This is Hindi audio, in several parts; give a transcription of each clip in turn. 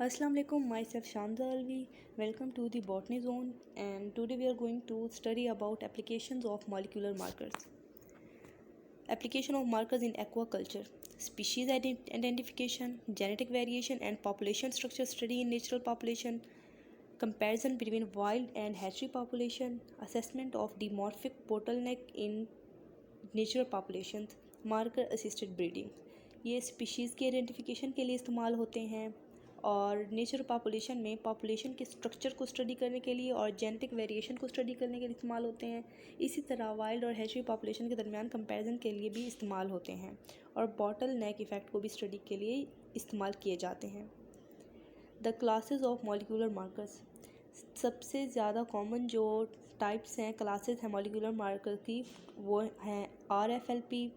Assalamu alaikum, myself Shamsa Alvi. Welcome to the Botany Zone, and today we are going to study about applications of molecular markers. Application of markers in aquaculture, species identification, genetic variation and population structure study in natural population, comparison between wild and hatchery population, assessment of dimorphic bottleneck in natural populations, marker assisted breeding. ये स्पीशीज़ के आइडेंटिफिकेशन के लिए इस्तेमाल होते हैं और नेचुरल पॉपुलेशन में पॉपुलेशन के स्ट्रक्चर को स्टडी करने के लिए और जेनेटिक वेरिएशन को स्टडी करने के लिए इस्तेमाल होते हैं। इसी तरह वाइल्ड और हैचरी पॉपुलेशन के दरमियान कंपैरिजन के लिए भी इस्तेमाल होते हैं और बॉटल नेक इफ़ेक्ट को भी स्टडी के लिए इस्तेमाल किए जाते हैं। The classes of molecular markers, सबसे ज़्यादा कॉमन जो टाइप्स हैं, क्लासेस हैं मॉलिक्यूलर मार्कर की, वो हैं RFLP,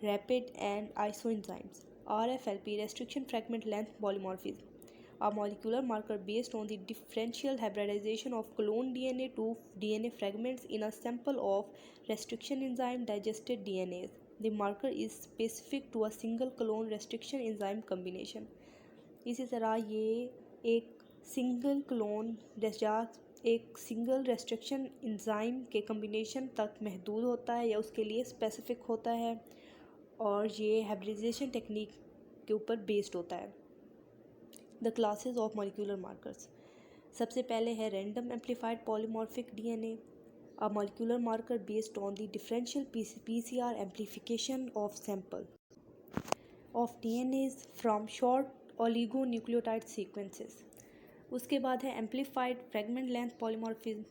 rapid and isoenzymes. RFLP, restriction fragment length polymorphism, a molecular marker based on the differential hybridization of cloned DNA to DNA fragments in a sample of restriction enzyme digested DNAs. The marker is specific to a single clone restriction enzyme combination. इसी तरह ये एक सिंगल क्लोन या एक सिंगल रेस्ट्रिक्शन एंजाइम के कम्बिनेशन तक महदूद होता है या उसके लिए स्पेसिफिक होता है और ये हाइब्रिडाइजेशन टेक्निक के ऊपर बेस्ड होता है। The classes of molecular markers, सबसे पहले है random amplified polymorphic DNA, a molecular marker based on the differential PCR amplification of sample of DNAs from short oligonucleotide sequences. उसके बाद है एम्पलीफाइड फ्रेगमेंट लेंथ पॉलीमॉर्फिज्म,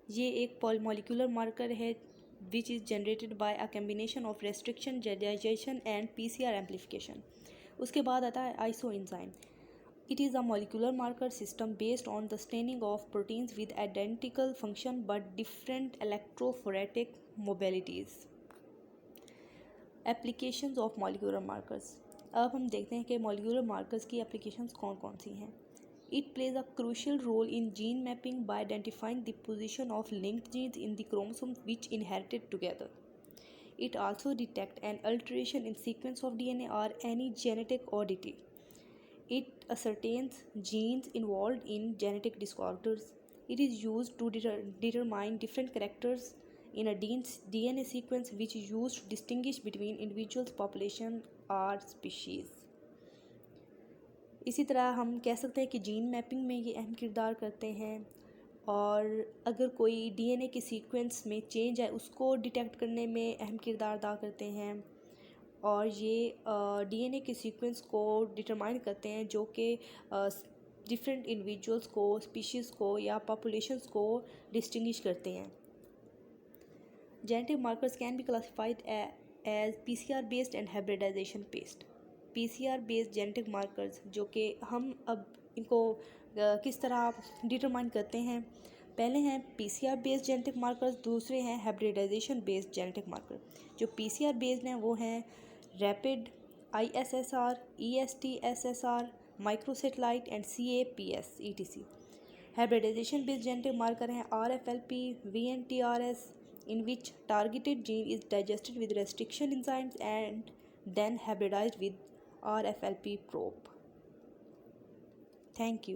ये एक मॉलिक्यूलर मार्कर है which is generated by a combination of restriction, digestion and PCR amplification. उसके बाद आता है isoenzyme. It is a molecular marker system based on the staining of proteins with identical function but different electrophoretic mobilities. Applications of molecular markers. अब हम देखते हैं कि molecular markers की applications कौन कौन सी हैं. It plays a crucial role in gene mapping by identifying the position of linked genes in the chromosomes which inherited together. It also detects an alteration in sequence of DNA or any genetic oddity. It ascertains genes involved in genetic disorders. It is used to determine different characters in a DNA sequence which is used to distinguish between individuals, population or species. इसी तरह हम कह सकते हैं कि जीन मैपिंग में ये अहम किरदार करते हैं और अगर कोई डीएनए के सीक्वेंस में चेंज है उसको डिटेक्ट करने में अहम किरदार अदा करते हैं और ये डीएनए के सीक्वेंस को डिटरमाइन करते हैं जो कि डिफरेंट इंडिविजुअल्स को, स्पीशीज़ को या पॉपुलेशंस को डिस्टिंग्विश करते हैं। Genetic markers can be classified as PCR based and hybridisation based. PCR based genetic markers जो कि हम अब इनको किस तरह डिटरमाइन करते हैं, पहले हैं पीसीआर बेस्ड जेनेटिक मार्कर्स, दूसरे हैं हाइब्रिडाइजेशन बेस्ड जेनेटिक मार्कर। जो पीसीआर बेस्ड हैं वो हैं rapid, ISSR, ESTSSR, microsatellite and CAPS etc. Hybridisation based genetic marker हैं RFLP, VNTRs, in which targeted gene is digested with restriction enzymes and then hybridized with RFLP probe. Thank you.